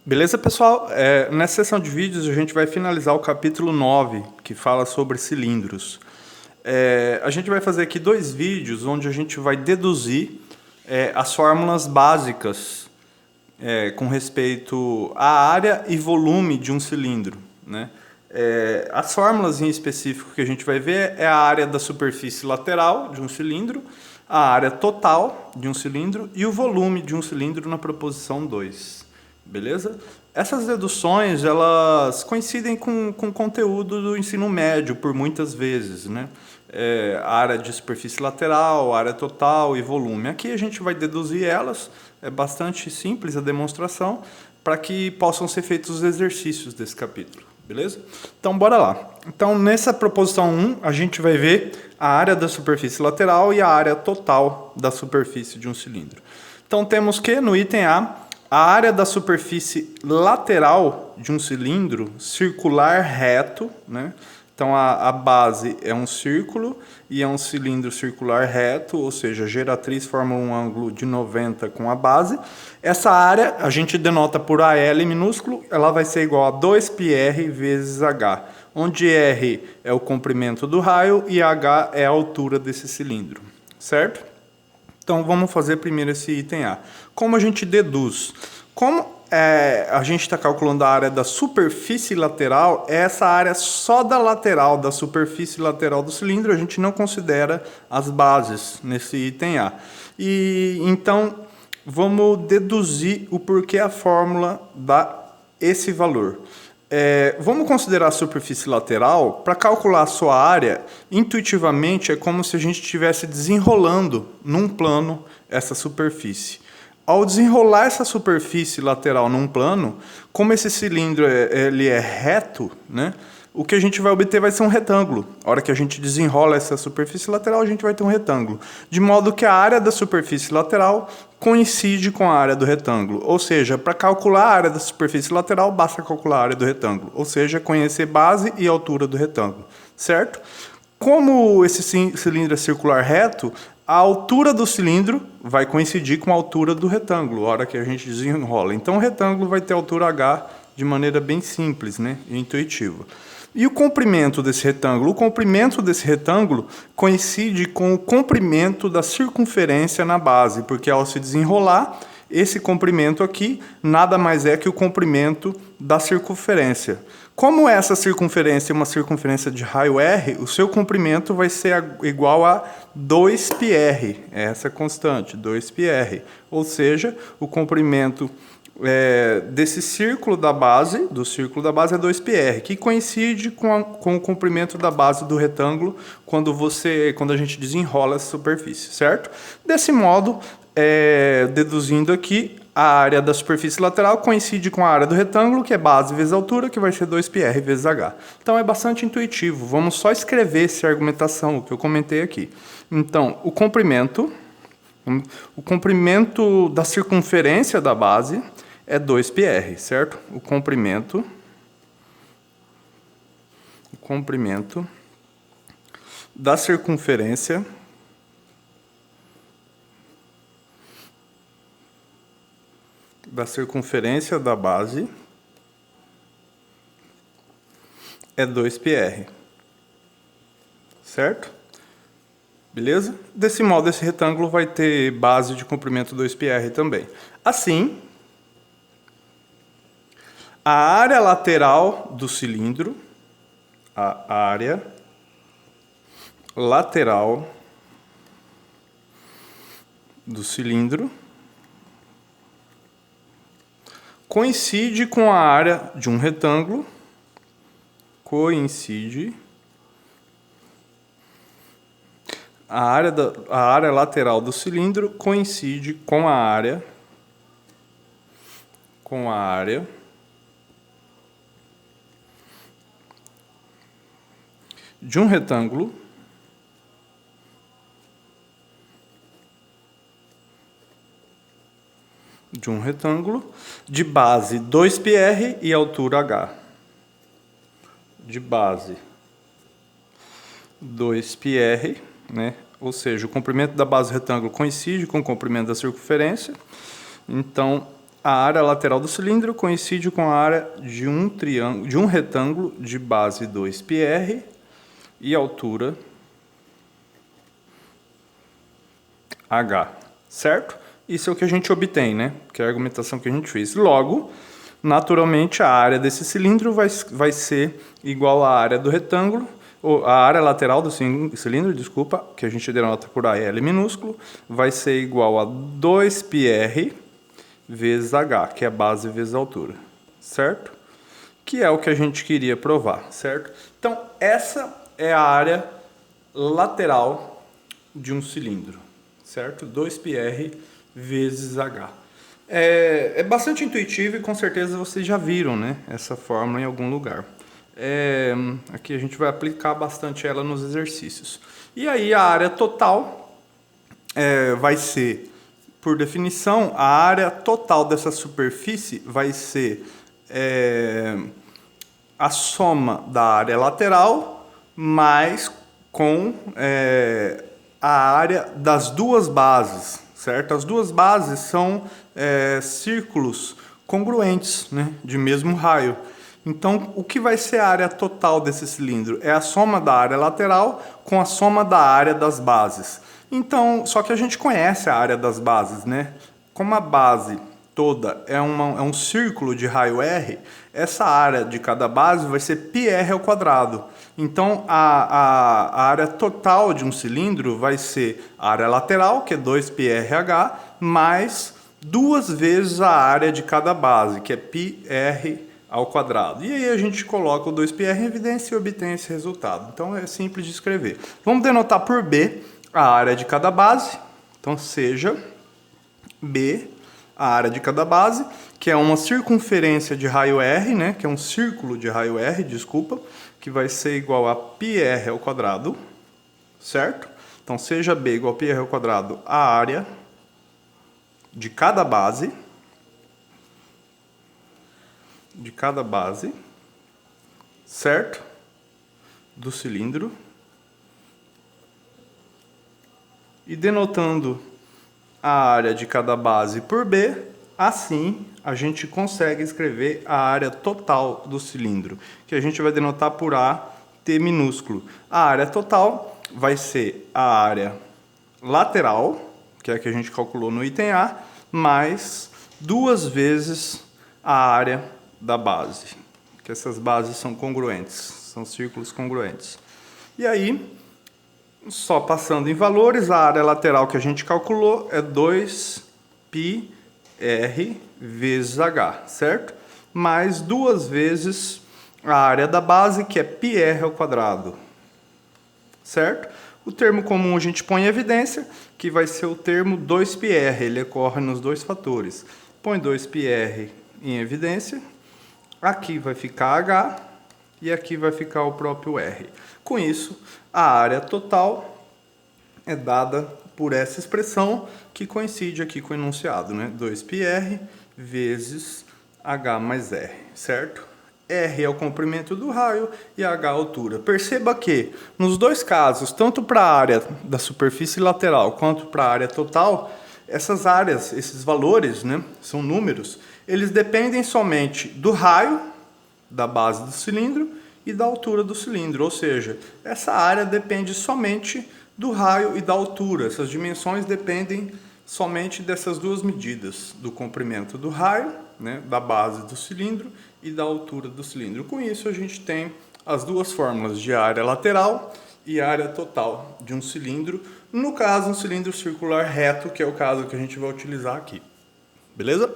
Beleza, pessoal? Nessa sessão de vídeos a gente vai finalizar o capítulo 9, que fala sobre cilindros. A gente vai fazer aqui 2 vídeos onde a gente vai deduzir as fórmulas básicas com respeito à área e volume de um cilindro, né? As fórmulas em específico que a gente vai ver é a área da superfície lateral de um cilindro, a área total de um cilindro e o volume de um cilindro na proposição 2. Beleza? Essas deduções, elas coincidem com o conteúdo do ensino médio por muitas vezes, né? A área de superfície lateral, área total e volume. Aqui a gente vai deduzir elas, é bastante simples a demonstração, para que possam ser feitos os exercícios desse capítulo, beleza? Então, bora lá. Então, nessa proposição 1, a gente vai ver a área da superfície lateral e a área total da superfície de um cilindro. Então, temos que, no item A área da superfície lateral de um cilindro circular reto, né? Então a base é um círculo e é um cilindro circular reto, ou seja, a geratriz forma um ângulo de 90 com a base. Essa área a gente denota por AL minúsculo, ela vai ser igual a 2πr vezes h, onde R é o comprimento do raio e h é a altura desse cilindro, certo? Então, vamos fazer primeiro esse item A. Como a gente deduz? Como a gente está calculando a área da superfície lateral, essa área só da lateral, da superfície lateral do cilindro, a gente não considera as bases nesse item A. E então, vamos deduzir o porquê a fórmula dá esse valor. Vamos considerar a superfície lateral. Para calcular a sua área, intuitivamente é como se a gente estivesse desenrolando num plano essa superfície. Ao desenrolar essa superfície lateral num plano, como esse cilindro ele é reto, né, o que a gente vai obter vai ser um retângulo. A hora que a gente desenrola essa superfície lateral, a gente vai ter um retângulo. De modo que a área da superfície lateral coincide com a área do retângulo. Ou seja, para calcular a área da superfície lateral, basta calcular a área do retângulo. Ou seja, conhecer base e altura do retângulo. Certo? Como esse cilindro é circular reto, a altura do cilindro vai coincidir com a altura do retângulo, a hora que a gente desenrola. Então, o retângulo vai ter altura h de maneira bem simples, né, e intuitiva. E o comprimento desse retângulo? O comprimento desse retângulo coincide com o comprimento da circunferência na base, porque ao se desenrolar, esse comprimento aqui nada mais é que o comprimento da circunferência. Como essa circunferência é uma circunferência de raio R, o seu comprimento vai ser igual a 2πr, essa constante, 2πr. Ou seja, o comprimento desse círculo da base, do círculo da base é 2πr, que coincide com o comprimento da base do retângulo quando a gente desenrola essa superfície, certo? Desse modo, deduzindo aqui, a área da superfície lateral coincide com a área do retângulo, que é base vezes altura, que vai ser 2πr vezes h. Então, é bastante intuitivo. Vamos só escrever essa argumentação, o que eu comentei aqui. Então, o comprimento da circunferência da base é 2πr, certo? O comprimento da circunferência da base é 2πr, certo? Beleza? Desse modo, esse retângulo vai ter base de comprimento 2πr também. Assim, a área lateral do cilindro, coincide com a área de um retângulo, a área lateral do cilindro coincide com a área de um retângulo de base 2πr e altura h. De base 2πr, né? Ou seja, o comprimento da base do retângulo coincide com o comprimento da circunferência. Então, a área lateral do cilindro coincide com a área de um retângulo de base 2πr e altura h, certo? Isso é o que a gente obtém, né? Que é a argumentação que a gente fez. Logo, naturalmente, a área desse cilindro vai ser igual à área do retângulo, ou a área lateral do cilindro, desculpa, que a gente denota por AL minúsculo, vai ser igual a 2πr vezes h, que é a base vezes a altura, certo? Que é o que a gente queria provar, certo? Então, essa é a área lateral de um cilindro, certo? 2πr vezes h. É bastante intuitivo e com certeza vocês já viram, né, essa fórmula em algum lugar. Aqui a gente vai aplicar bastante ela nos exercícios. E aí a área total vai ser, por definição, a área total dessa superfície vai ser a soma da área lateral mais com a área das duas bases, certo? As duas bases são círculos congruentes, né, de mesmo raio. Então, o que vai ser a área total desse cilindro? É a soma da área lateral com a soma da área das bases. Então, só que a gente conhece a área das bases, né? Como a base toda é um círculo de raio R, essa área de cada base vai ser πr ao quadrado. Então, a área total de um cilindro vai ser a área lateral, que é 2πrh, mais 2 vezes a área de cada base, que é πr ao quadrado. E aí a gente coloca o 2πr em evidência e obtém esse resultado. Então, é simples de escrever. Vamos denotar por B a área de cada base. Então, seja B a área de cada base, que é uma circunferência de raio R, né, que é um círculo de raio R, desculpa, que vai ser igual a πr ao quadrado, certo? Então, seja B igual a πr ao quadrado, a área de cada base, certo? Do cilindro. E denotando a área de cada base por B, assim a gente consegue escrever a área total do cilindro, que a gente vai denotar por AT minúsculo. A área total vai ser a área lateral, que é a que a gente calculou no item A, mais 2 vezes a área da base, que essas bases são congruentes, são círculos congruentes. E aí, só passando em valores, a área lateral que a gente calculou é 2πr vezes h, certo? Mais 2 vezes a área da base, que é πr ao quadrado, certo? O termo comum a gente põe em evidência, que vai ser o termo 2πr, ele ocorre nos dois fatores. Põe 2πr em evidência, aqui vai ficar h e aqui vai ficar o próprio r. Com isso, a área total é dada por essa expressão que coincide aqui com o enunciado, né? 2πr vezes h mais r, certo? R é o comprimento do raio e H a altura. Perceba que, nos dois casos, tanto para a área da superfície lateral quanto para a área total, essas áreas, esses valores, né, são números, eles dependem somente do raio da base do cilindro e da altura do cilindro. Ou seja, essa área depende somente do raio e da altura. Essas dimensões dependem somente dessas duas medidas, do comprimento do raio, né, da base do cilindro e da altura do cilindro. Com isso, a gente tem as duas fórmulas de área lateral e área total de um cilindro. No caso, um cilindro circular reto, que é o caso que a gente vai utilizar aqui. Beleza?